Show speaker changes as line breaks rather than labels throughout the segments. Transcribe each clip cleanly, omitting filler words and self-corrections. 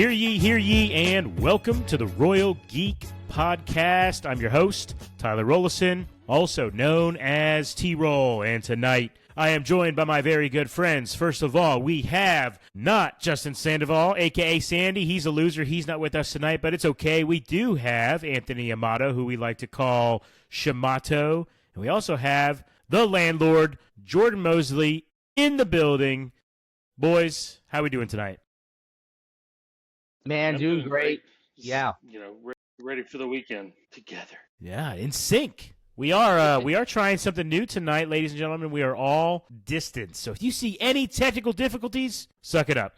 Hear ye, and welcome to the Royal Geek Podcast. I'm your host, Tyler Rollison, also known as T-Roll, and tonight I am joined by my very good friends. First of all, we have not Justin Sandoval, a.k.a. Sandy. He's a loser. He's not with us tonight, but it's okay. We do have Anthony Amato, who we like to call Shamato, and we also have the landlord, Jordan Mosley, in the building. Boys, how we doing tonight?
Man, doing great. Yeah.
Ready for the weekend together.
Yeah, in sync. We are trying something new tonight, ladies and gentlemen. We are all distant. So if you see any technical difficulties, suck it up.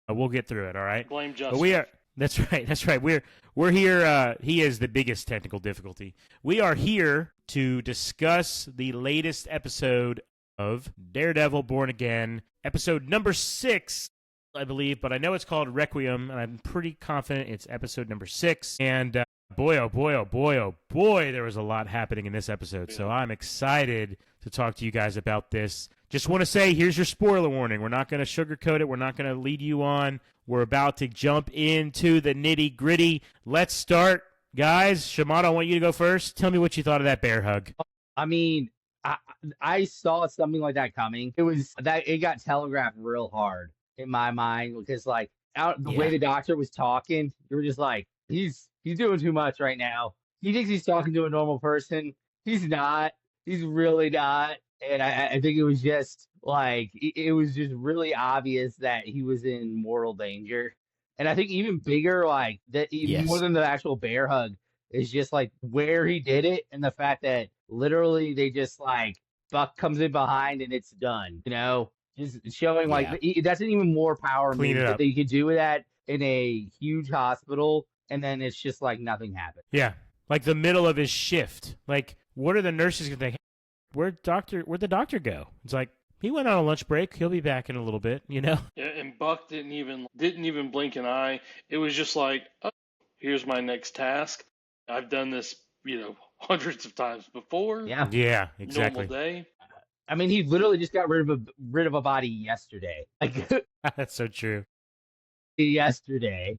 We'll get through it, all right?
Blame Justin.
But we are That's right. We're here he is the biggest technical difficulty. We are here to discuss the latest episode of Daredevil Born Again, episode number 6. I believe, but I know it's called Requiem, and I'm pretty confident it's episode number 6. And boy, there was a lot happening in this episode. So I'm excited to talk to you guys about this. Just want to say, here's your spoiler warning. We're not going to sugarcoat it. We're not going to lead you on. We're about to jump into the nitty-gritty. Let's start. Guys, Shamato, I want you to go first. Tell me what you thought of that bear hug.
I mean, I saw something like that coming. It got telegraphed real hard in my mind, because the way the doctor was talking, you were just like, he's doing too much right now. He thinks he's talking to a normal person. He's not. He's really not. And I think it was just it was just really obvious that he was in mortal danger. And I think even bigger, more than the actual bear hug, is just where he did it, and the fact that literally they just Buck comes in behind and it's done. Just showing that's an even more power move that you could do with that in a huge hospital, and then it's just nothing happened.
Yeah, the middle of his shift. What are the nurses gonna think? Where'd the doctor go? It's he went on a lunch break. He'll be back in a little bit. Yeah,
and Buck didn't even blink an eye. It was just oh, here's my next task. I've done this, hundreds of times before.
Yeah, exactly.
Normal day.
I mean, he literally just got rid of a body yesterday.
That's so true.
Yesterday.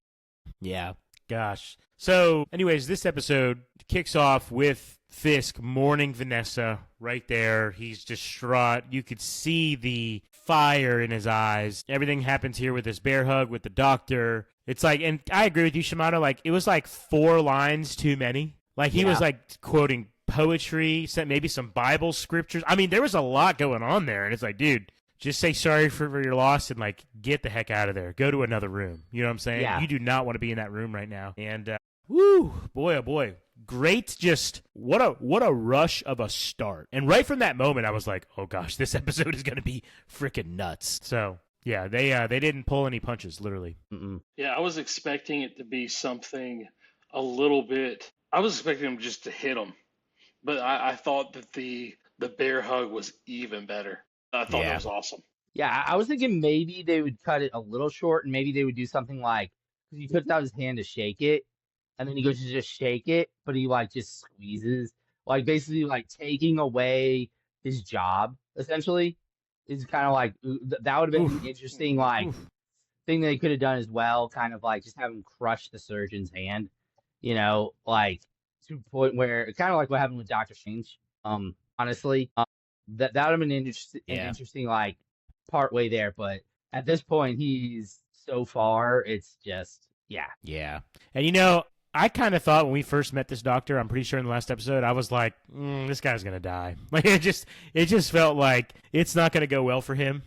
Yeah. Gosh. So, anyways, this episode kicks off with Fisk mourning Vanessa right there. He's distraught. You could see the fire in his eyes. Everything happens here with this bear hug with the doctor. It's and I agree with you, Shamato. It was 4 lines too many. He was quoting poetry, maybe some Bible scriptures. I mean, there was a lot going on there, and it's dude, just say sorry for your loss and get the heck out of there. Go to another room. You know what I'm saying?
Yeah.
You do not want to be in that room right now. And woo, boy, oh boy, great! Just what a rush of a start. And right from that moment, I was like, oh gosh, this episode is going to be freaking nuts. So yeah, they didn't pull any punches, literally.
Mm-mm.
Yeah, I was expecting it to be something a little bit. I was expecting him just to hit him. But I thought that the bear hug was even better. I thought that was awesome.
Yeah, I was thinking maybe they would cut it a little short, and maybe they would do something because he puts out his hand to shake it, and then he goes to just shake it, but he just squeezes, basically taking away his job, essentially. Is kind of that would have been an interesting thing they could have done as well, kind of just have him crush the surgeon's hand, to a point where kind of what happened with Doctor Strange. Honestly, that would have been interesting part way there. But at this point, he's so far. It's just
yeah. And I kind of thought when we first met this doctor, I'm pretty sure in the last episode, I was this guy's gonna die. It just felt like it's not gonna go well for him.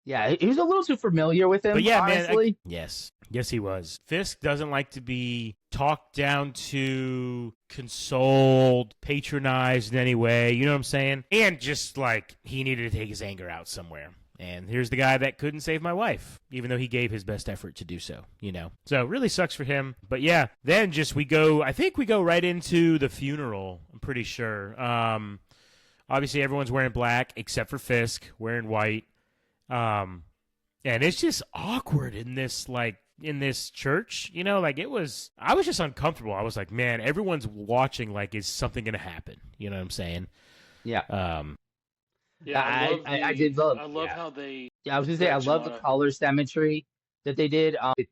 Yeah, he was a little too familiar with him.
But yeah,
honestly.
Man. Yes, he was. Fisk doesn't like to be talked down to, consoled, patronized in any way. You know what I'm saying? And just he needed to take his anger out somewhere. And here's the guy that couldn't save my wife, even though he gave his best effort to do so, So it really sucks for him. But yeah, then I think we go right into the funeral, I'm pretty sure. Obviously, everyone's wearing black except for Fisk, wearing white. And it's just awkward in this church, I was just uncomfortable. I was man, everyone's watching, is something going to happen? You know what I'm saying?
Yeah.
Yeah,
I did love.
I love how they.
Yeah, I was gonna say I love the color symmetry that they did with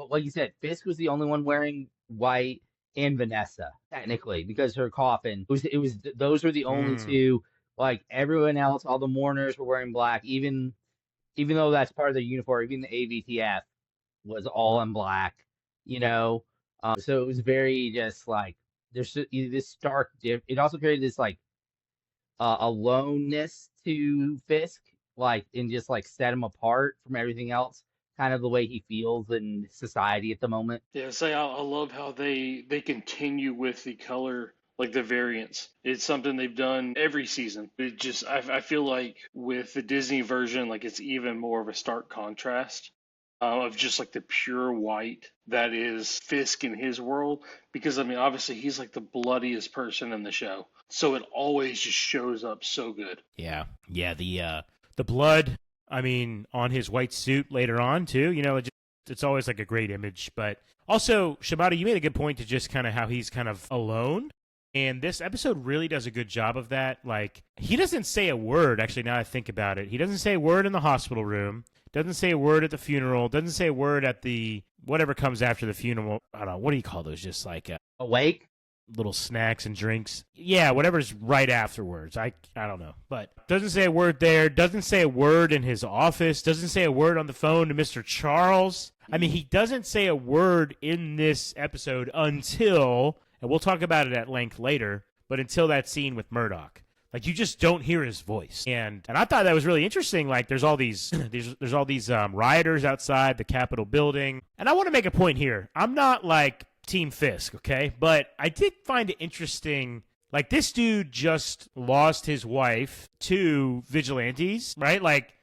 like you said, Fisk was the only one wearing white, and Vanessa technically because her coffin it was those were the only two. Like everyone else, all the mourners were wearing black, even though that's part of their uniform. Even the AVTF was all in black, you know. So it was very just like there's this stark it also created this like aloneness to Fisk, like and just like set him apart from everything else, kind of the way he feels in society at the moment.
Yeah, say I love how they continue with the color, like the variants. It's something they've done every season. It just I feel like with the Disney version, like it's even more of a stark contrast of just like the pure white that is Fisk in his world. Because I mean, obviously he's like the bloodiest person in the show, so it always just shows up so good.
Yeah, yeah. The blood. I mean, on his white suit later on too. You know, it's always like a great image. But also, Shibata, you made a good point to just kind of how he's kind of alone. And this episode really does a good job of that. Like, he doesn't say a word, actually, now I think about it. He doesn't say a word in the hospital room, doesn't say a word at the funeral, doesn't say a word at the whatever comes after the funeral. I don't know. What do you call those? Just like
Awake?
little snacks and drinks. Yeah, whatever's right afterwards. I don't know. But doesn't say a word there, doesn't say a word in his office, doesn't say a word on the phone to Mr. Charles. I mean, he doesn't say a word in this episode until, and we'll talk about it at length later, but until that scene with Murdoch. Like, you just don't hear his voice. And I thought that was really interesting. Like, there's all these there's all these rioters outside the Capitol building. And I want to make a point here. I'm not like Team Fisk, okay? But I did find it interesting. Like, this dude just lost his wife to vigilantes, right? Like,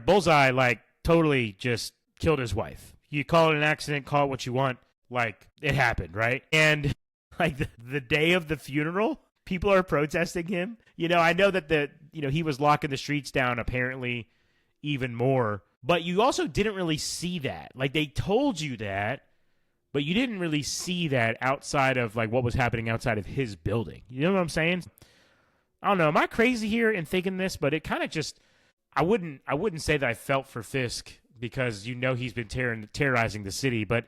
Bullseye, like, totally just killed his wife. You call it an accident, call it what you want. Like, it happened, right? And, like, the day of the funeral, people are protesting him. You know, I know that he was locking the streets down, apparently, even more. But you also didn't really see that. Like, they told you that, but you didn't really see that outside of, like, what was happening outside of his building. You know what I'm saying? I don't know. Am I crazy here in thinking this? But it kind of just, I wouldn't say that I felt for Fisk because, he's been terrorizing the city. But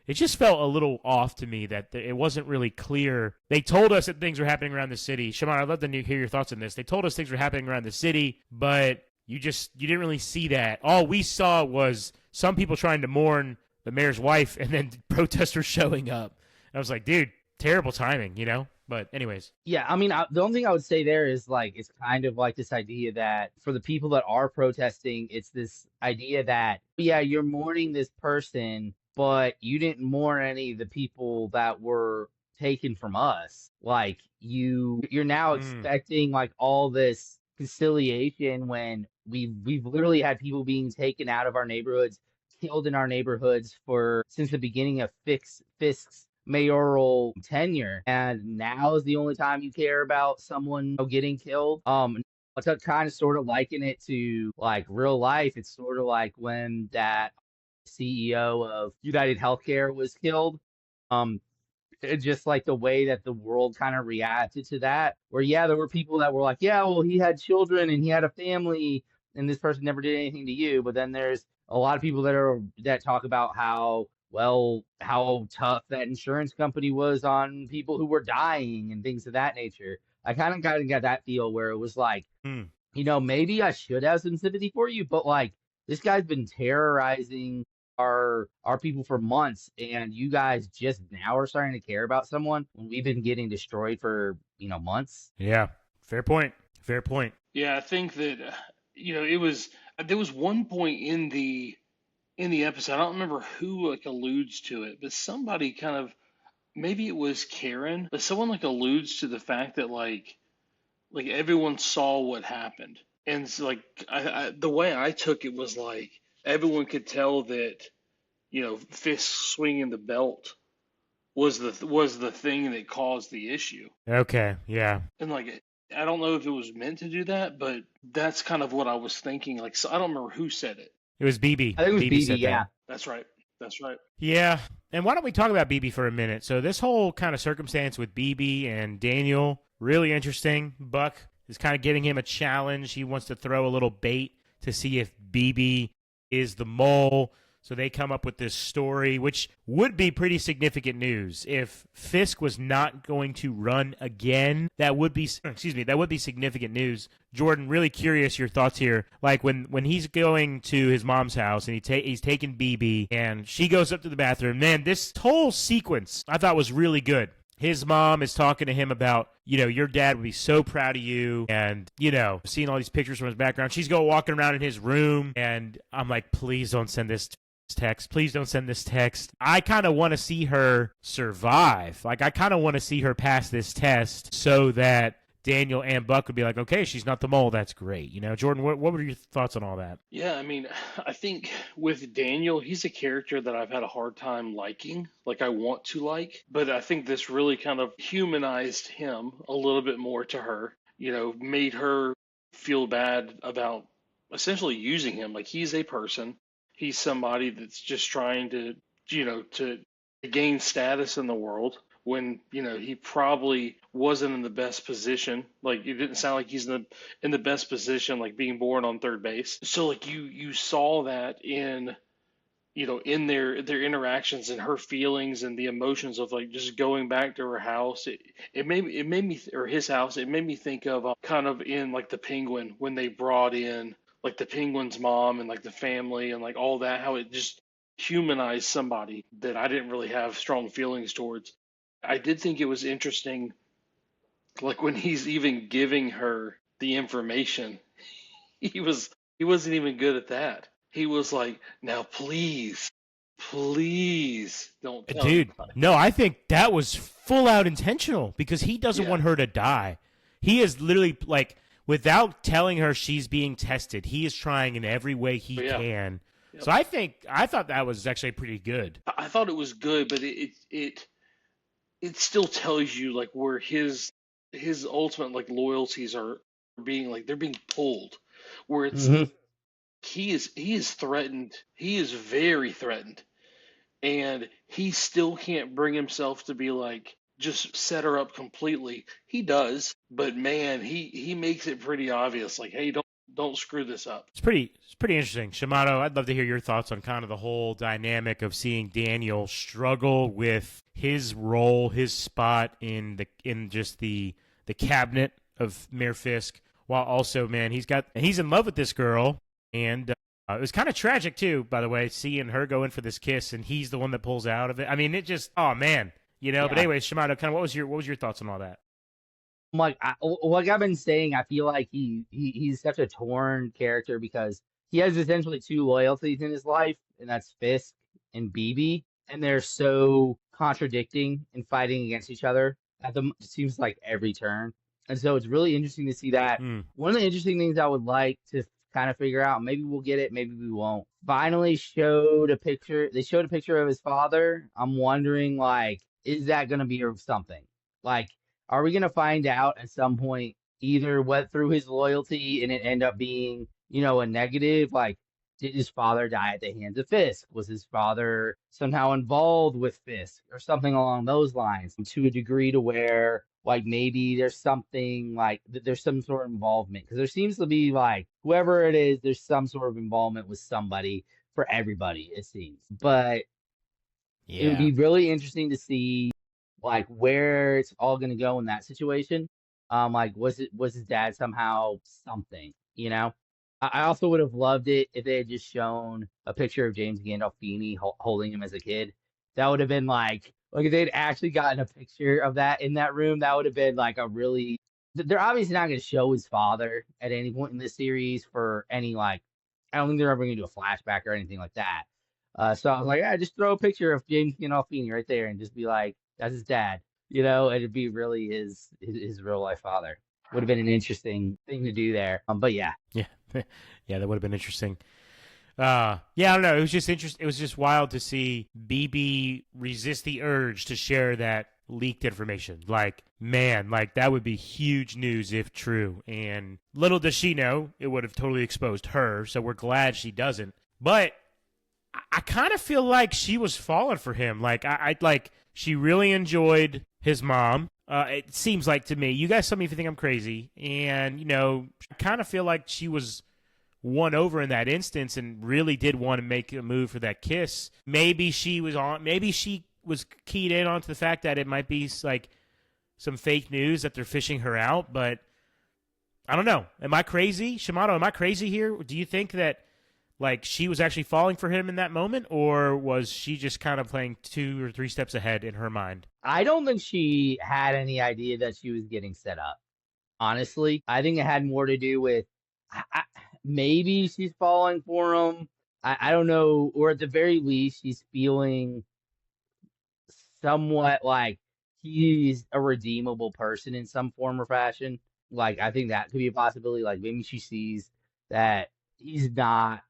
it just felt a little off to me that it wasn't really clear. They told us that things were happening around the city. Shimon, I'd love to hear your thoughts on this. They told us things were happening around the city, but you didn't really see that. All we saw was some people trying to mourn the mayor's wife and then protesters showing up. And I was like, dude, terrible timing, But anyways.
Yeah, I mean, the only thing I would say there is like it's kind of like this idea that for the people that are protesting, it's this idea that, yeah, you're mourning this person, but you didn't mourn any of the people that were taken from us. Like you're now expecting like all this conciliation when we've literally had people being taken out of our neighborhoods, killed in our neighborhoods since the beginning of Fisk's mayoral tenure, and now is the only time you care about someone getting killed. To kind of sort of liken it to like real life, it's sort of like when that CEO of United Healthcare was killed. It's just like the way that the world kind of reacted to that, where yeah, there were people that were like, yeah, well, he had children and he had a family, and this person never did anything to you. But then there's a lot of people that talk about how tough that insurance company was on people who were dying and things of that nature. I kind of got that feel where it was like, maybe I should have some sympathy for you, but like this guy's been terrorizing our people for months, and you guys just now are starting to care about someone when we've been getting destroyed for months.
Yeah, fair point.
Yeah, I think that there was one point in the episode, I don't remember who like alludes to it, but somebody kind of, maybe it was Karen, but someone like alludes to the fact that like everyone saw what happened, and so, like the way I took it was like everyone could tell that Fisk swinging the belt was the thing that caused the issue.
Okay, yeah.
And like I don't know if it was meant to do that, but that's kind of what I was thinking. Like, so I don't remember who said it.
It was BB.
I think it was BB, yeah.
That's right.
Yeah. And why don't we talk about BB for a minute? So this whole kind of circumstance with BB and Daniel, really interesting. Buck is kind of giving him a challenge. He wants to throw a little bait to see if BB is the mole. So they come up with this story, which would be pretty significant news. If Fisk was not going to run again, that would be significant news. Jordan, really curious your thoughts here. Like when he's going to his mom's house and he's taking BB and she goes up to the bathroom, man, this whole sequence I thought was really good. His mom is talking to him about, your dad would be so proud of you, and, seeing all these pictures from his background. She's walking around in his room, and I'm like, please don't send this text. Please don't send this text. I kind of want to see her survive. Like, I kind of want to see her pass this test so that Daniel and Buck would be like, okay, she's not the mole. That's great. Jordan, what were your thoughts on all that?
Yeah, I think with Daniel, he's a character that I've had a hard time liking, like I want to like, but I think this really kind of humanized him a little bit more to her, made her feel bad about essentially using him. Like, he's a person. He's somebody that's just trying to, to gain status in the world, when he probably wasn't in the best position. Like, it didn't sound like he's in the best position, like being born on third base. So like you saw that in in their interactions and her feelings and the emotions of like just going back to her house. It made me, or his house. It made me think of kind of in like the Penguin, when they brought in like the Penguin's mom and like the family and like all that, how it just humanized somebody that I didn't really have strong feelings towards. I did think it was interesting, like when he's even giving her the information, he wasn't even good at that. He was like, now please don't tell
Dude,
anybody.
No, I think that was full out intentional because he doesn't want her to die. He is literally like, without telling her she's being tested, he is trying in every way he can. Yep. So I thought that was actually pretty good.
I thought it was good, but it still tells you like where his ultimate like loyalties are being, like, they're being pulled, where it's he is threatened. He is very threatened, and he still can't bring himself to be like, just set her up completely. He does, but man, he makes it pretty obvious, like, hey, don't screw this up.
It's pretty interesting. Shimano, I'd love to hear your thoughts on kind of the whole dynamic of seeing Daniel struggle with his role, his spot in the cabinet of Mayor Fisk, while also, man, he's in love with this girl, and it was kind of tragic too, by the way, seeing her go in for this kiss, and he's the one that pulls out of it. I mean, it just, oh man, Yeah. But anyway, Shimano, kind of, what was your thoughts on all that?
Like I've been saying, I feel like he's such a torn character because he has essentially two loyalties in his life, and that's Fisk and BB, and they're so contradicting and fighting against each other at it seems like every turn. And so it's really interesting to see that. One of the interesting things I would like to kind of figure out, maybe we'll get it, maybe we won't. Finally showed a picture. They showed a picture of his father. I'm wondering, like, is that going to be something? Like, are we going to find out at some point either what through his loyalty and it end up being, a negative? Like, did his father die at the hands of Fisk? Was his father somehow involved with Fisk or something along those lines, to a degree to where, like, maybe there's something like there's some sort of involvement? Because there seems to be, like, whoever it is, there's some sort of involvement with somebody for everybody, it seems. But it would be really interesting to see, like, where it's all going to go in that situation. Like, was his dad somehow something, I also would have loved it if they had just shown a picture of James Gandolfini holding him as a kid. That would have been like if they'd actually gotten a picture of that in that room, that would have been like a really, they're obviously not going to show his father at any point in this series for any, like, I don't think they're ever going to do a flashback or anything like that. So I was like, just throw a picture of James Gandolfini right there and just be like, that's his dad, and it'd be really his real life father. Would have been an interesting thing to do there. But yeah,
that would have been interesting. I don't know. It was just interesting. It was just wild to see BB resist the urge to share that leaked information. Like, man, like, that would be huge news if true. And little does she know, it would have totally exposed her. So we're glad she doesn't. But I kind of feel like she was falling for him. Like, I like, she really enjoyed his mom. It seems like to me. You guys tell me if you think I'm crazy. And, I kind of feel like she was won over in that instance and really did want to make a move for that kiss. Maybe she was keyed in onto the fact that it might be like some fake news that they're fishing her out, but I don't know. Am I crazy? Shimano, am I crazy here? Do you think that like she was actually falling for him in that moment, or was she just kind of playing 2 or 3 steps ahead in her mind?
I don't think she had any idea that she was getting set up. Honestly, I think it had more to do with maybe she's falling for him. I don't know, or at the very least, she's feeling somewhat like he's a redeemable person in some form or fashion. Like, I think that could be a possibility. Like, maybe she sees that he's not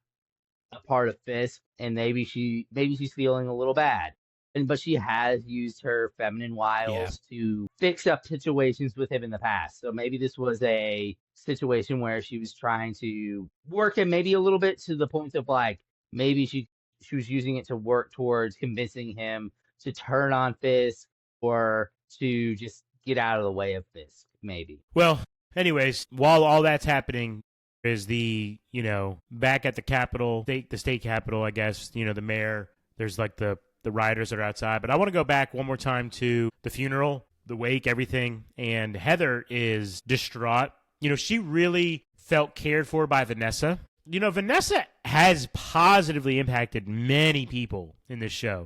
a part of Fisk, and maybe she's feeling a little bad. But she has used her feminine wiles to fix up situations with him in the past. So maybe this was a situation where she was trying to work him maybe a little bit to the point of like maybe she was using it to work towards convincing him to turn on Fisk or to just get out of the way of Fisk, maybe.
Well, anyways, while all that's happening, is the, back at the Capitol, the state Capitol, I guess, the mayor, there's like the riders that are outside. But I want to go back one more time to the funeral, the wake, everything. And Heather is distraught. She really felt cared for by Vanessa. Vanessa has positively impacted many people in this show.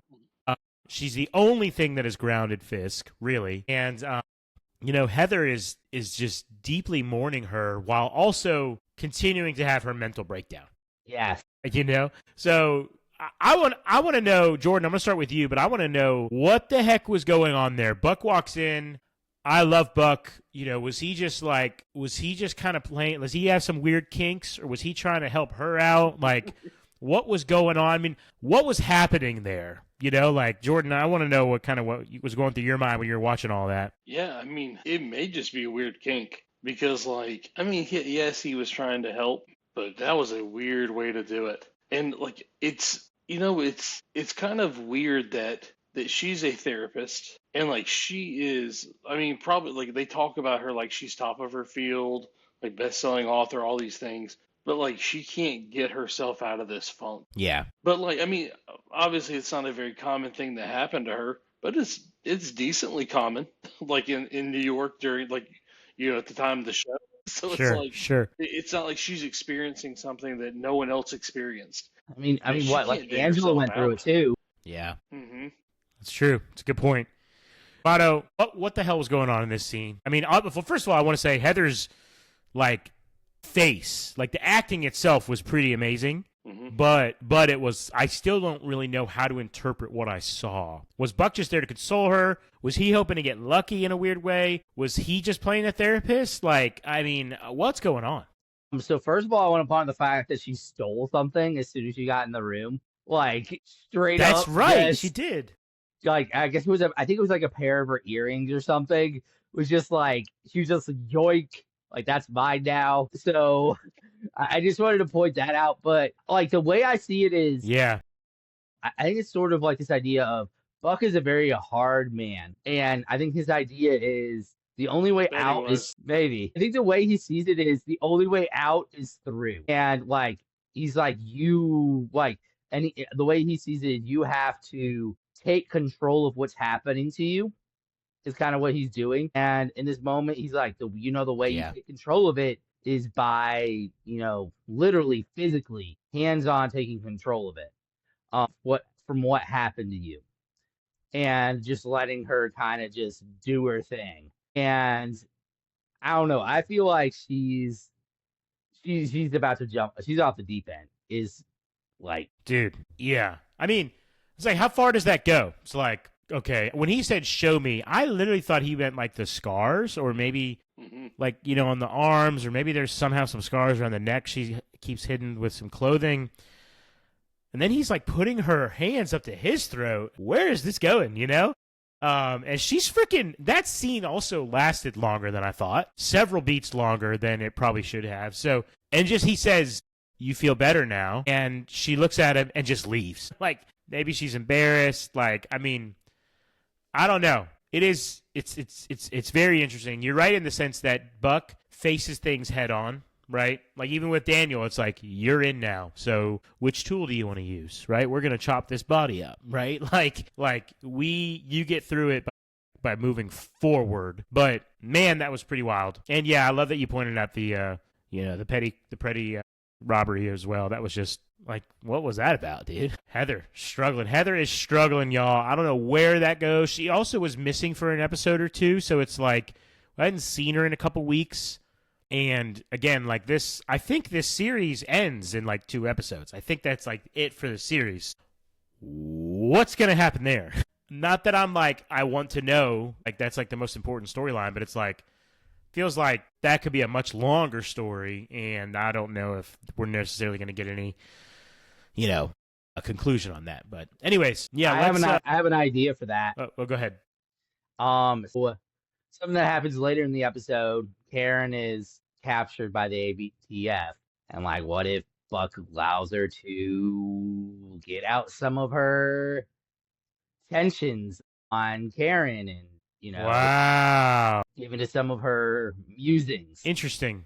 She's the only thing that has grounded Fisk, really. And, Heather is just deeply mourning her while also continuing to have her mental breakdown.
Yeah.
So I want to know, Jordan, I'm going to start with you, but I want to know what the heck was going on there. Buck walks in. I love Buck. Was he just kind of playing? Does he have some weird kinks, or was he trying to help her out? Like, what was going on? I mean, what was happening there? Jordan, I want to know what was going through your mind when you were watching all that.
Yeah, I mean, it may just be a weird kink because, yes, he was trying to help, but that was a weird way to do it. And it's kind of weird that she's a therapist and she is, probably they talk about her like she's top of her field, best-selling author, all these things. But she can't get herself out of this funk.
Yeah.
But obviously it's not a very common thing that happened to her, but it's decently common. In New York during at the time of the show. So
sure.
It's not like she's experiencing something that no one else experienced.
I mean, Angela went through it too.
Yeah.
Mm-hmm.
That's true. It's a good point. Votto, what the hell was going on in this scene? I mean, first of all, I want to say Heather's face, the acting itself was pretty amazing. Mm-hmm. But it was, I still don't really know how to interpret what I saw. Was Buck just there to console her? Was he hoping to get lucky in a weird way? Was he just playing a therapist? What's going on?
So first of all, I want to point out the fact that she stole something as soon as she got in the room. Straight up.
That's right. She did.
I guess I think it was a pair of her earrings or something. It was just she was just yoink. That's mine now. So I just wanted to point that out. But the way I see it is,
yeah,
I think it's sort of this idea of Buck is a very hard man. And I think his idea is the only way out is maybe. I think the way he sees it is the only way out is through. And he's the way he sees it, you have to take control of what's happening to you. Is kind of what he's doing. And in this moment, he's the way you take control of it is by, literally, physically, hands-on taking control of it. From what happened to you. And just letting her kind of just do her thing. And I don't know. I feel like she's about to jump. She's off the deep end.
Dude, yeah. I mean, it's how far does that go? It's okay, when he said show me, I literally thought he meant the scars or maybe on the arms, or maybe there's somehow some scars around the neck she keeps hidden with some clothing. And then he's putting her hands up to his throat. Where is this going, And she's freaking, that scene also lasted longer than I thought. Several beats longer than it probably should have. So, and he says, you feel better now. And she looks at him and just leaves. Maybe she's embarrassed. I don't know. It's very interesting. You're right in the sense that Buck faces things head on, right? Like even with Daniel, it's like, you're in now. So which tool do you want to use, right? We're going to chop this body up, right? You get through it by moving forward. But man, that was pretty wild. And yeah, I love that you pointed out the petty robbery as well. That was just like, what was that about, dude? Heather struggling. Heather is struggling, y'all. I don't know where that goes. She also was missing for an episode or two, so it's like I hadn't seen her in a couple weeks. And again, like this, I think this series ends in like 2 episodes. I think that's like it for the series. What's going to happen there? Not that I'm like, I want to know, like that's like the most important storyline, but it's like, feels like that could be a much longer story, and I don't know if we're necessarily going to get any, a conclusion on that. But anyways, yeah,
I have an idea for that.
Well, go ahead.
So something that happens later in the episode, Karen is captured by the ABTF, and like, what if Buck allows her to get out some of her tensions on Karen and,
wow,
give into some of her musings.
Interesting.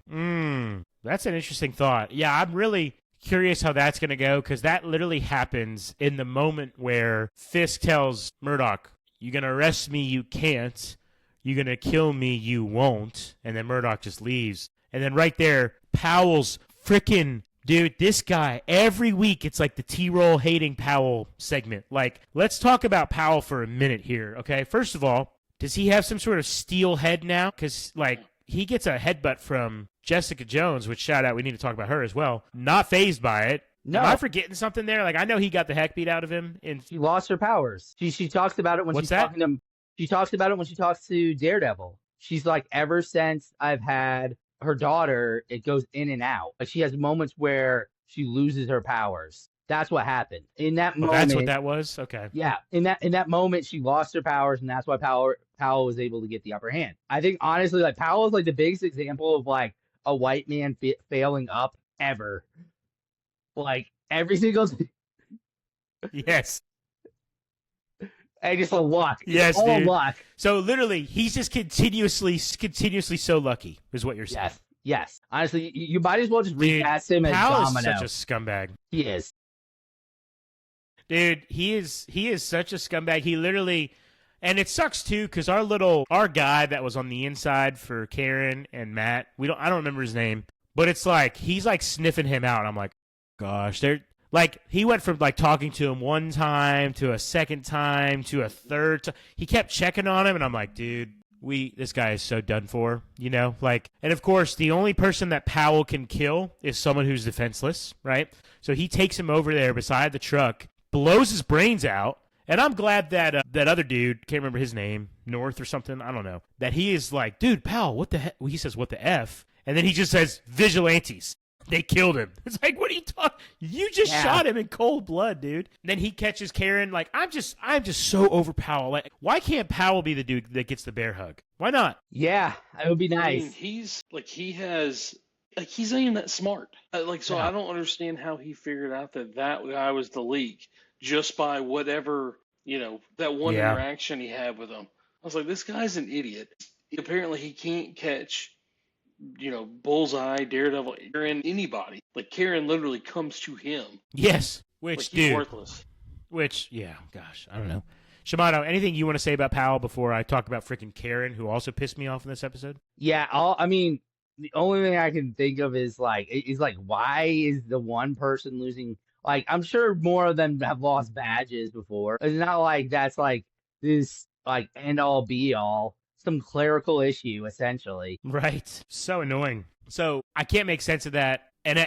That's an interesting thought. Yeah, I'm really curious how that's going to go, because that literally happens in the moment where Fisk tells Murdoch, you're going to arrest me, you can't. You're going to kill me, you won't. And then Murdoch just leaves. And then right there, Powell's freaking... Dude, this guy, every week, it's like the T-Roll hating Powell segment. Like, let's talk about Powell for a minute here, okay? First of all, does he have some sort of steel head now? Because, like, he gets a headbutt from Jessica Jones, which, shout out, we need to talk about her as well. Not fazed by it.
No.
Am I forgetting something there? Like, I know he got the heck beat out of him.
She lost her powers. She talks about it when she's talking to him. She talks about it when she talks to Daredevil. She's like, ever since I've had her daughter, it goes in and out. Like, she has moments where she loses her powers. That's what happened in that moment.
That's what that was. Okay.
Yeah, in that moment, she lost her powers, and that's why Powell was able to get the upper hand. I think honestly, like Powell is like the biggest example of like a white man failing up ever. Like every single.
Yes.
And just a luck.
Yes,
all
dude.
Luck.
So literally, he's just continuously so lucky, is what you're saying.
Yes. Honestly, you might as well just recast him as
Powell
Domino.
is such a scumbag.
He is.
Dude, he is such a scumbag. He literally, and it sucks too, because our guy that was on the inside for Karen and Matt, I don't remember his name, but it's like he's like sniffing him out. I'm like, gosh, they're like, he went from like talking to him one time to a second time to a third time. He kept checking on him, and I'm like, dude, this guy is so done for, like, and of course, the only person that Powell can kill is someone who's defenseless, right? So he takes him over there beside the truck, blows his brains out, and I'm glad that that other dude, can't remember his name, North or something, I don't know, that he is like, dude, Powell, what the heck? Well, he says, what the F? And then he just says, vigilantes. They killed him. It's like, what are you talking? You just shot him in cold blood, dude. And then he catches Karen. Like, I'm just so over Powell. Like, why can't Powell be the dude that gets the bear hug? Why not?
Yeah, it would be nice.
I mean, he's not even that smart. I don't understand how he figured out that guy was the leak just by whatever, that one interaction he had with him. I was like, this guy's an idiot. Apparently, he can't catch, Bullseye, Daredevil, Karen, anybody. Like, Karen literally comes to him.
Yes, which,
he's
dude.
worthless.
Which, yeah, gosh, I don't know. Shimano, anything you want to say about Powell before I talk about freaking Karen, who also pissed me off in this episode?
Yeah, the only thing I can think of is why is the one person losing? Like, I'm sure more of them have lost badges before. It's not like that's like this like end all be all. Some clerical issue, essentially.
Right. So annoying. So I can't make sense of that. And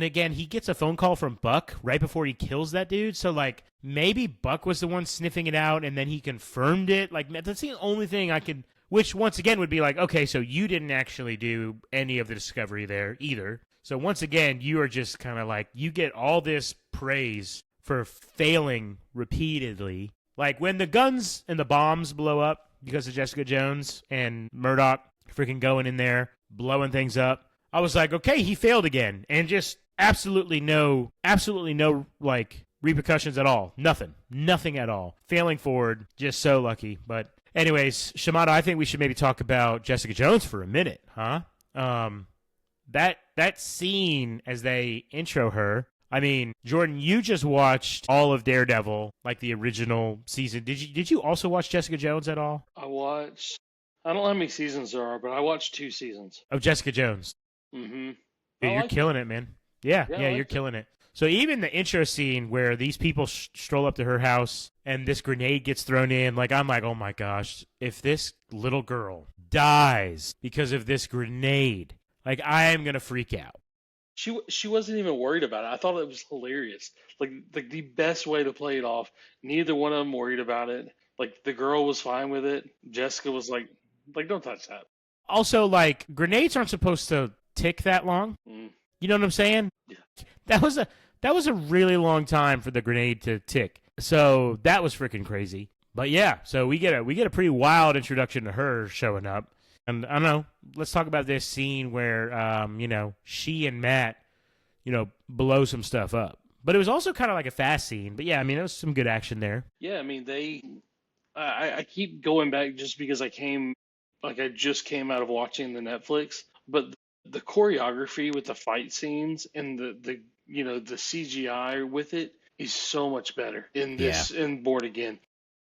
again, he gets a phone call from Buck right before he kills that dude. So, like, maybe Buck was the one sniffing it out, and then he confirmed it. Like, that's the only thing I could... Which, once again, would be like, okay, so you didn't actually do any of the discovery there either. So, once again, you are just kind of like... You get all this praise for failing repeatedly. Like, when the guns and the bombs blow up, because of Jessica Jones and Murdoch freaking going in there, blowing things up, I was like, okay, he failed again. And just absolutely no, like, repercussions at all. Nothing at all. Failing forward, just so lucky. But anyways, Shimano, I think we should maybe talk about Jessica Jones for a minute, huh? that scene as they intro her. I mean, Jordan, you just watched all of Daredevil, like the original season. Did you also watch Jessica Jones at all?
I watched. I don't know how many seasons there are, but I watched 2 seasons.
Of Jessica Jones.
Mm-hmm.
Dude, you're killing it, man. Yeah, you're killing it. So even the intro scene where these people stroll up to her house and this grenade gets thrown in, like I'm like, oh my gosh, if this little girl dies because of this grenade, like I am gonna freak out.
She wasn't even worried about it. I thought it was hilarious. Like the best way to play it off. Neither one of them worried about it. Like the girl was fine with it. Jessica was like don't touch that.
Also, like grenades aren't supposed to tick that long.
Mm.
You know what I'm saying?
Yeah.
That was a really long time for the grenade to tick. So that was freaking crazy. But yeah, so we get a pretty wild introduction to her showing up. And I don't know, let's talk about this scene where she and Matt, blow some stuff up. But it was also kind of like a fast scene. But yeah, I mean, there was some good action there.
Yeah, I mean I keep going back just because I just came out of watching the Netflix, but the choreography with the fight scenes and the CGI with it is so much better in Born Again.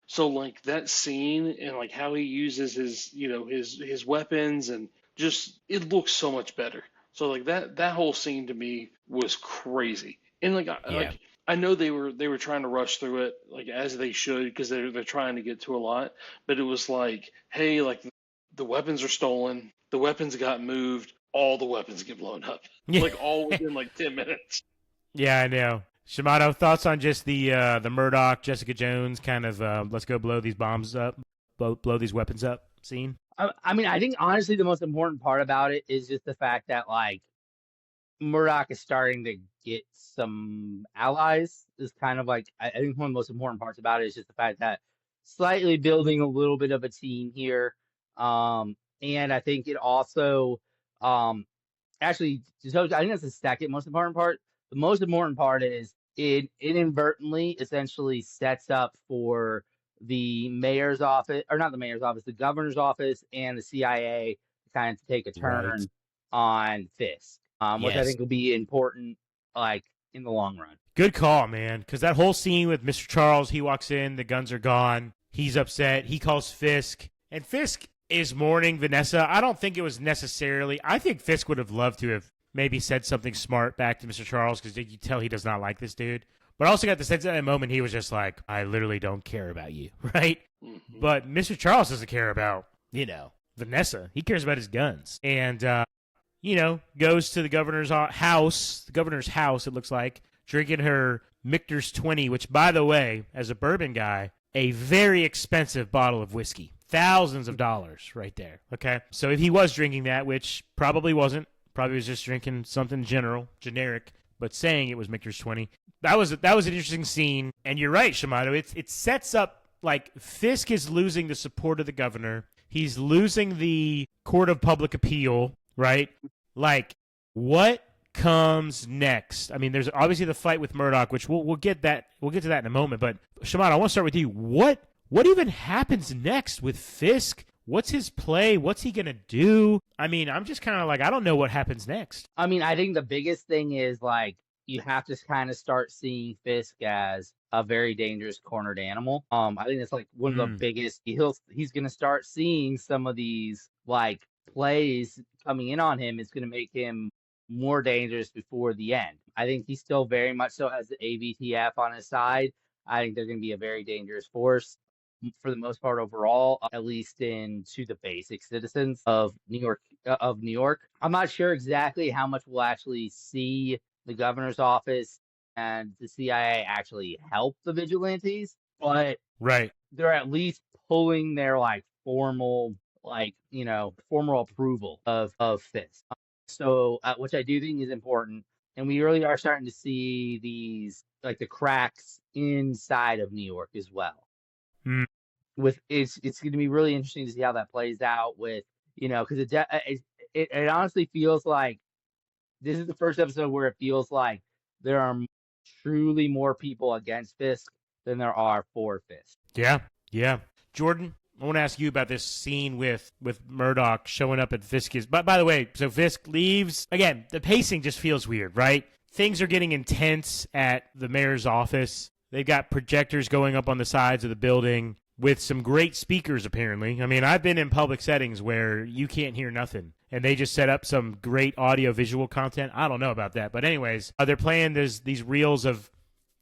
So like that scene and like how he uses his weapons and just it looks so much better. So like that whole scene to me was crazy. And like I know they were trying to rush through it like as they should because they're trying to get to a lot, but it was like, hey, like the weapons are stolen, the weapons got moved, all the weapons get blown up.
Yeah.
Like all within like 10 minutes.
Yeah, I know. Shamato, thoughts on just the Murdoch, Jessica Jones kind of let's go blow these bombs up, blow these weapons up scene?
I mean, I think honestly the most important part about it is just the fact that like Murdoch is starting to get some allies. Is kind of like I think one of the most important parts about it is just the fact that slightly building a little bit of a team here. And I think it also actually I think that's the second most important part. The most important part is it inadvertently essentially sets up for the mayor's office, or not the mayor's office, the governor's office and the CIA to kind of take a turn on Fisk, which I think will be important, like in the long run.
Good call, man. Because that whole scene with Mr. Charles, he walks in, the guns are gone, he's upset, he calls Fisk, and Fisk is mourning Vanessa. I don't think it was necessarily. I think Fisk would have loved to have maybe said something smart back to Mr. Charles because you can tell he does not like this dude. But I also got the sense at that moment he was just like, I literally don't care about you, right? Mm-hmm. But Mr. Charles doesn't care about, Vanessa. He cares about his guns. And, goes to the governor's house, it looks like, drinking her Michter's 20, which, by the way, as a bourbon guy, a very expensive bottle of whiskey. Thousands of dollars right there, okay? So if he was drinking that, which probably wasn't, probably was just drinking something generic, but saying it was Michter's 20. That was an interesting scene, and you're right, Shamato. It sets up, like, Fisk is losing the support of the governor. He's losing the court of public appeal, right? Like, what comes next? I mean, there's obviously the fight with Murdoch, which we'll get to that in a moment, but Shamato, I want to start with you. What even happens next with Fisk? What's his play? What's he going to do? I mean, I'm just kind of like, I don't know what happens next.
I mean, I think the biggest thing is, like, you have to kind of start seeing Fisk as a very dangerous cornered animal. I think that's, like, one of the biggest. He's going to start seeing some of these, like, plays coming in on him. It's going to make him more dangerous before the end. I think he still very much so has the AVTF on his side. I think they're going to be a very dangerous force. For the most part overall, at least to the basic citizens of New York. I'm not sure exactly how much we'll actually see the governor's office and the CIA actually help the vigilantes, but they're at least pulling their formal approval of Fisk. So, which I do think is important. And we really are starting to see these, like, the cracks inside of New York as well. It's going to be really interesting to see how that plays out with, because it honestly feels like this is the first episode where it feels like there are truly more people against Fisk than there are for Fisk.
Yeah. Jordan, I want to ask you about this scene with Murdoch showing up at Fisk's. But by the way, so Fisk leaves. Again, the pacing just feels weird, right? Things are getting intense at the mayor's office. They've got projectors going up on the sides of the building with some great speakers, apparently. I mean, I've been in public settings where you can't hear nothing, and they just set up some great audio-visual content. I don't know about that. But anyways, they're playing these reels of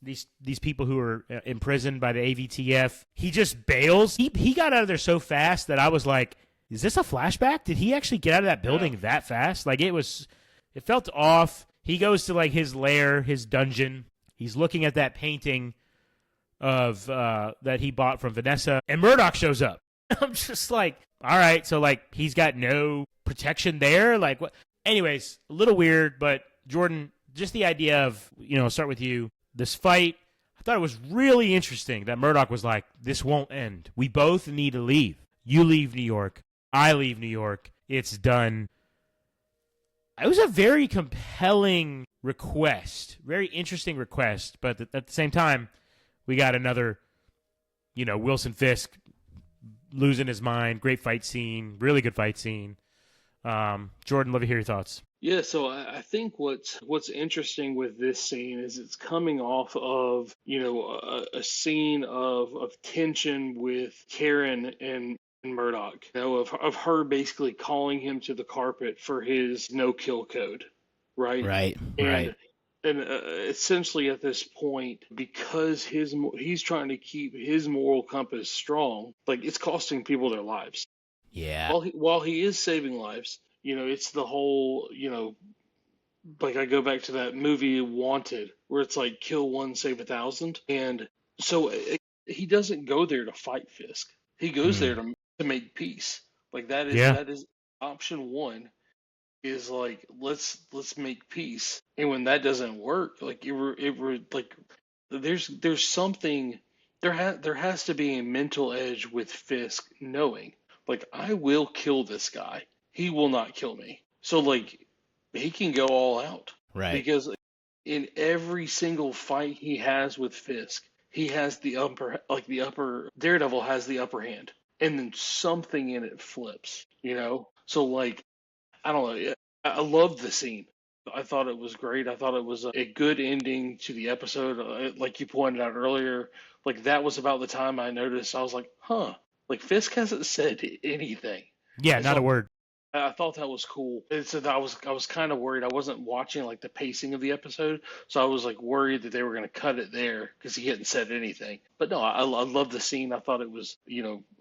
these people who are imprisoned by the AVTF. He just bails. He got out of there so fast that I was like, is this a flashback? Did he actually get out of that building that fast? Like, it felt off. He goes to, like, his lair, his dungeon. He's looking at that painting of that he bought from Vanessa, and Murdoch shows up. I'm just like, all right, so, like, he's got no protection there? Like, what? Anyways, a little weird, but Jordan, just the idea of, start with you, this fight, I thought it was really interesting that Murdoch was like, this won't end. We both need to leave. You leave New York. I leave New York. It's done. It was a very compelling request, very interesting request, but at the same time, we got another, Wilson Fisk losing his mind. Great fight scene, really good fight scene. Jordan, love to hear your thoughts.
Yeah, so I think what's interesting with this scene is it's coming off of, a scene of tension with Karen and Murdoch, of her basically calling him to the carpet for his no-kill code, right?
Right.
And essentially at this point, because he's trying to keep his moral compass strong, like, it's costing people their lives.
Yeah.
While he is saving lives, it's the whole, like, I go back to that movie Wanted, where it's like kill one, save 1,000. And so he doesn't go there to fight Fisk. He goes there to make peace. Like, that is option one, is like, let's make peace. And when that doesn't work, like, there's something, there has to be a mental edge with Fisk, knowing, like, I will kill this guy. He will not kill me. So, like, he can go all out.
Right.
Because in every single fight he has with Fisk, he has the upper Daredevil has the upper hand. And then something in it flips, So, like, I don't know. I loved the scene. I thought it was great. I thought it was a good ending to the episode. Like you pointed out earlier, like, that was about the time I noticed. I was like, like, Fisk hasn't said anything.
Yeah, not a word.
I thought that was cool. I was kind of worried. I wasn't watching, like, the pacing of the episode, so I was, like, worried that they were going to cut it there because he hadn't said anything. But no, I love the scene. I thought it was,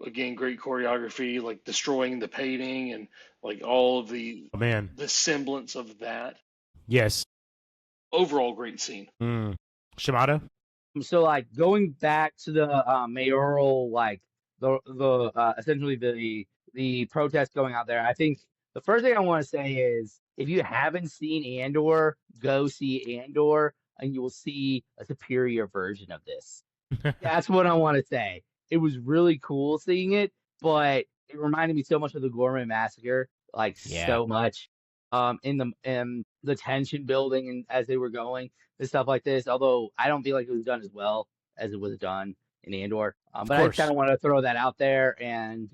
again, great choreography, like destroying the painting and, like, all of the the semblance of that.
Yes.
Overall, great scene.
Shimada?
So, like, going back to the mayoral, like, the essentially the protest going out there, I think the first thing I want to say is, if you haven't seen Andor, go see Andor, and you will see a superior version of this. That's what I want to say. It was really cool seeing it, but it reminded me so much of the Gourmet Massacre, like, so much. In the tension building and as they were going and stuff like this. Although I don't feel like it was done as well as it was done in Andor. But I just kind of want to throw that out there and,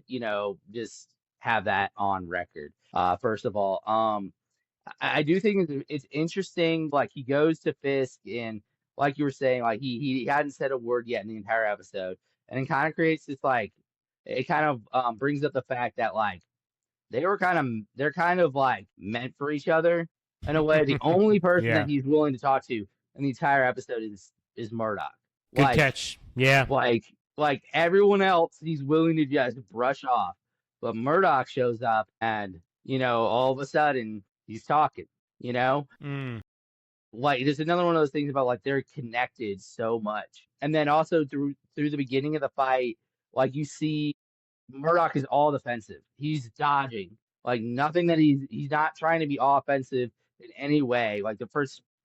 just have that on record. First of all, I do think it's interesting. Like, he goes to Fisk, and like you were saying, like, he hadn't said a word yet in the entire episode, and it kind of creates this, like, it kind of brings up the fact that, like, they're kind of like meant for each other in a way. The only person that he's willing to talk to in the entire episode is Murdoch.
Good catch. Yeah.
Like everyone else, he's willing to just brush off, but Murdoch shows up, and all of a sudden he's talking. Like, there's another one of those things about, like, they're connected so much, and then also through the beginning of the fight, like, you see Murdoch is all defensive. He's dodging. Like, nothing that he's not trying to be offensive in any way. Like,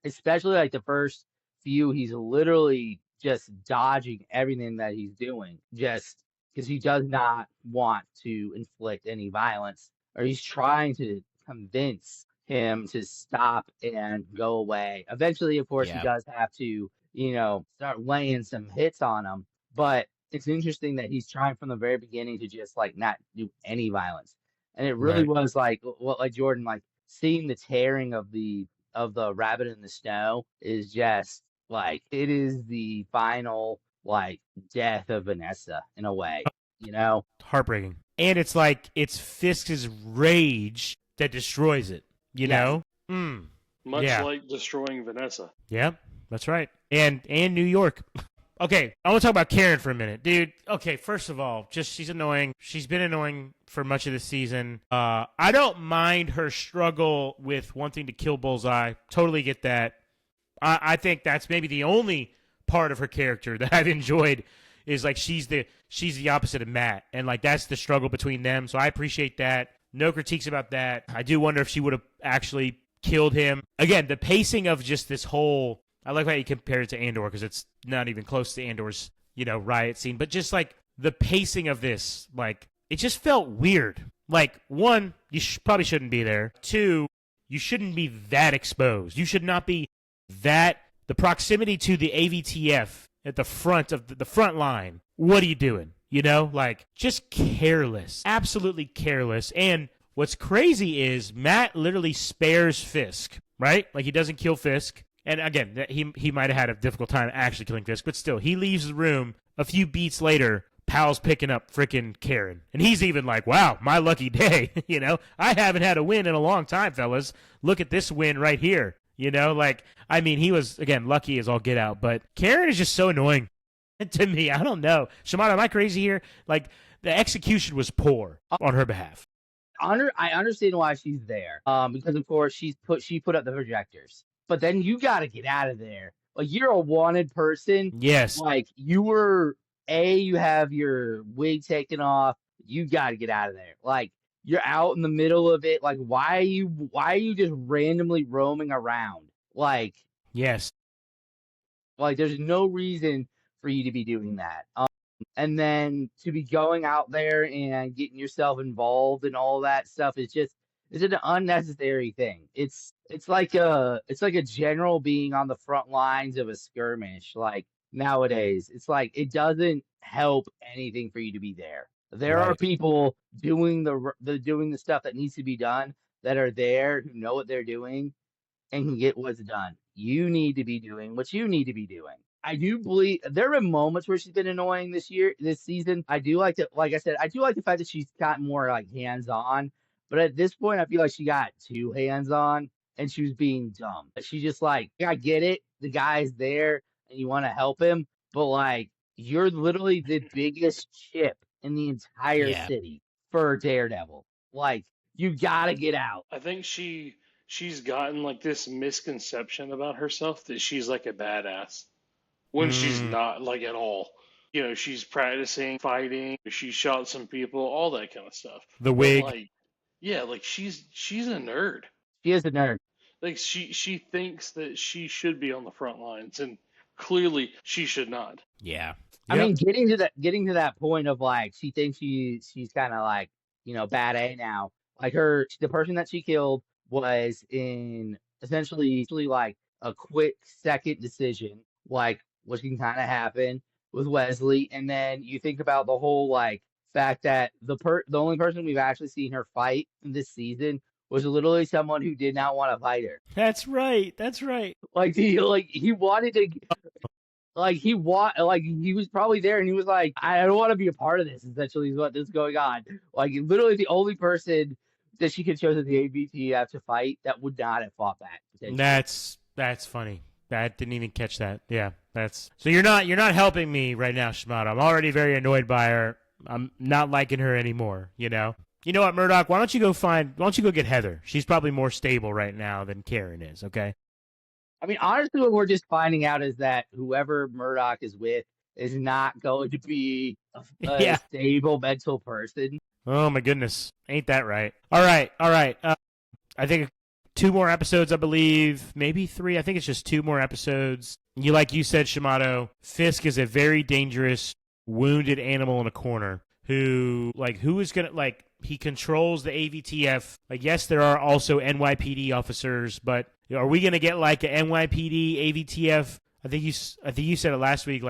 especially like the first few, he's literally just dodging everything that he's doing, just because he does not want to inflict any violence, or he's trying to convince him to stop and go away. Eventually, of course, he does have to, start laying some hits on him. But it's interesting that he's trying from the very beginning to just like not do any violence. And it really
Right.
was like what like Jordan, like seeing the tearing of the rabbit in the snow is just like it is the final like death of Vanessa in a way, you know?
Heartbreaking. And it's like it's Fisk's rage that destroys it, you
Yes.
know? Mm.
Much
Yeah.
like destroying Vanessa.
Yeah, that's right. And New York. Okay, I want to talk about Karen for a minute, dude. Okay, first of all, just she's annoying. She's been annoying for much of the season. I don't mind her struggle with wanting to kill Bullseye. Totally get that. I think that's maybe the only part of her character that I've enjoyed is like she's the opposite of Matt, and like that's the struggle between them. So I appreciate that. No critiques about that. I do wonder if she would have actually killed him. Again, the pacing of just this whole. I like how you compare it to Andor because it's not even close to Andor's, riot scene. But just like the pacing of this, like it just felt weird. Like one, you probably shouldn't be there. Two, you shouldn't be that exposed. You should not be that. The proximity to the AVTF at the front of the front line. What are you doing? Like just careless, absolutely careless. And what's crazy is Matt literally spares Fisk, right? Like he doesn't kill Fisk. And again, he might have had a difficult time actually killing Fisk, but still, he leaves the room. A few beats later, Pal's picking up frickin' Karen. And he's even like, wow, my lucky day. I haven't had a win in a long time, fellas. Look at this win right here. He was, again, lucky as all get out. But Karen is just so annoying to me. I don't know. Shimada, am I crazy here? Like, the execution was poor on her behalf.
I understand why she's there. Because of course she put up the projectors. But then you got to get out of there. Like you're a wanted person.
Yes.
Like you have your wig taken off. You got to get out of there. Like you're out in the middle of it. Like why are you just randomly roaming around? Like
yes.
Like there's no reason for you to be doing that. And then to be going out there and getting yourself involved and all that stuff it's an unnecessary thing. It's like a general being on the front lines of a skirmish. Like nowadays, it's like it doesn't help anything for you to be there. There are people doing the stuff that needs to be done that are there who know what they're doing and can get what's done. You need to be doing what you need to be doing. I do believe there are moments where she's been annoying this season. I do like to, like I said, I do like the fact that she's gotten more like hands on. But at this point, I feel like she got too hands on and she was being dumb. She just like, I get it. The guy's there and you want to help him. But like, you're literally the biggest chip in the entire city for Daredevil. Like, you got to get out.
I think she's gotten like this misconception about herself that she's like a badass when she's not like at all. She's practicing fighting, she shot some people, all that kind of stuff.
The wig.
But, like she's a nerd.
She is a nerd.
Like she thinks that she should be on the front lines and clearly she should not.
Yeah.
I mean, getting to that point of like she thinks she's kind of like, bad A now. Like the person that she killed was in essentially like a quick second decision, like what can kind of happen with Wesley. And then you think about the whole like fact that the only person we've actually seen her fight in this season was literally someone who did not want to fight her.
That's right.
Like he wanted to. Like he was probably there and he was like, I don't want to be a part of this. Essentially, is what is going on. Like literally, the only person that she could choose as the ABTF to fight that would not have fought back.
That's funny. I didn't even catch that. Yeah, so you're not helping me right now, Shimada. I'm already very annoyed by her. I'm not liking her anymore. You know what, Murdoch? Why don't you go get Heather? She's probably more stable right now than Karen is. Okay.
I mean, honestly, what we're just finding out is that whoever Murdoch is with is not going to be a stable mental person.
Oh, my goodness. Ain't that right? All right. I think 2 more episodes, I believe. Maybe 3. I think it's just 2 more episodes. Like you said, Shimado, Fisk is a very dangerous, wounded animal in a corner who is going to, he controls the AVTF. Yes, there are also NYPD officers, but are we going to get like a NYPD AVTF? I think you said it last week.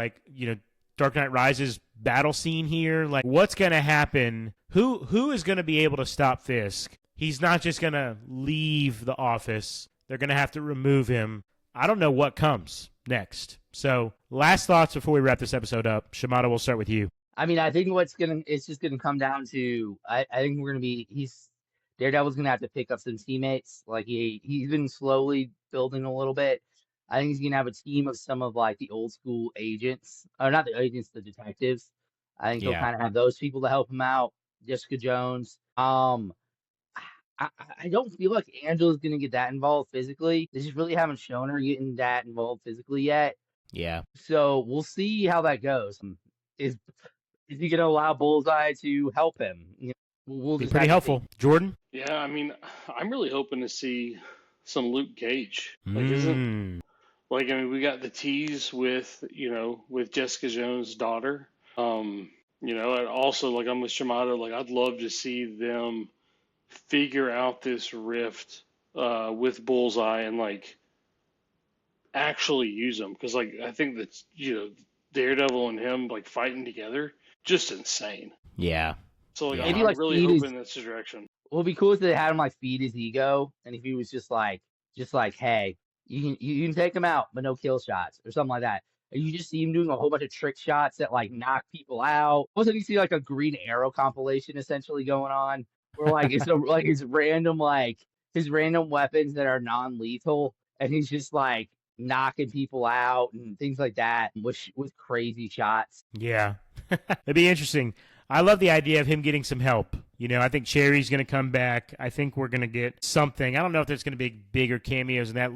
Dark Knight Rises battle scene here. Like, what's going to happen? Who is going to be able to stop Fisk? He's not just going to leave the office. They're going to have to remove him. I don't know what comes next. So, last thoughts before we wrap this episode up. Shimada, we'll start with you.
I mean, I think it's just gonna come down to I think Daredevil's gonna have to pick up some teammates. Like he's been slowly building a little bit. I think he's gonna have a team of some of like the old school agents, or not the agents, the detectives. I think he'll kind of have those people to help him out. Jessica Jones. I don't feel like Angela's gonna get that involved physically. They just really haven't shown her getting that involved physically yet.
Yeah.
So we'll see how that goes. Is he going to allow Bullseye to help him? We'll
be pretty helpful. Jordan?
Yeah, I mean, I'm really hoping to see some Luke Cage. Like, we got the tease with Jessica Jones' daughter. And also, like, I'm with Shimada. Like, I'd love to see them figure out this rift with Bullseye and, like, actually use them. Because, like, I think that, Daredevil and him, like, fighting together, just insane.
Yeah.
So like,
maybe
I'm
like
really hoping that's the direction.
Well, it'd be cool if they had him like feed his ego, and if he was just like, hey, you can take him out, but no kill shots or something like that. And you just see him doing a whole bunch of trick shots that like knock people out. Also, you see like a Green Arrow compilation essentially going on, where like it's his random weapons that are non-lethal, and he's just like knocking people out and things like that, with crazy shots.
Yeah. It'd be interesting. I love the idea of him getting some help. I think Cherry's going to come back. I think we're going to get something. I don't know if there's going to be bigger cameos in that.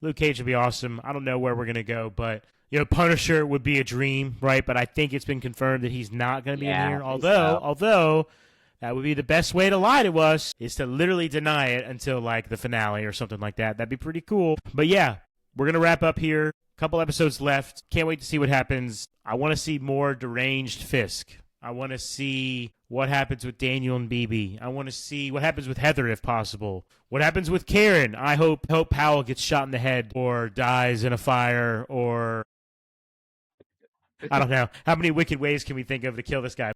Luke Cage would be awesome. I don't know where we're going to go, but Punisher would be a dream, right? But I think it's been confirmed that he's not going to be in here. Although that would be the best way to lie to us, is to literally deny it until like the finale or something like that. That'd be pretty cool. But yeah, we're going to wrap up here. Couple episodes left. Can't wait to see what happens. I want to see more deranged Fisk. I want to see what happens with Daniel and BB. I want to see what happens with Heather if possible. What happens with Karen? I hope Powell gets shot in the head or dies in a fire, or I don't know. How many wicked ways can we think of to kill this guy?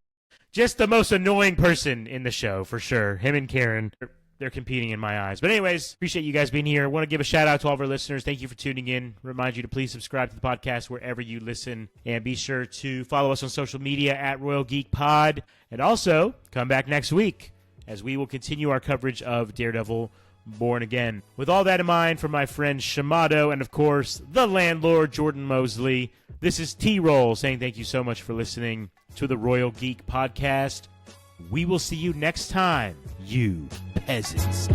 Just the most annoying person in the show, for sure. Him and Karen. They're competing in my eyes. But anyways, appreciate you guys being here. I want to give a shout out to all of our listeners. Thank you for tuning in. Remind you to please subscribe to the podcast wherever you listen. And be sure to follow us on social media at Royal Geek Pod. And also, come back next week as we will continue our coverage of Daredevil Born Again. With all that in mind, from my friend Shimado and, of course, the landlord, Jordan Mosley, this is T-Roll saying thank you so much for listening to the Royal Geek Podcast. We will see you next time, you peasants.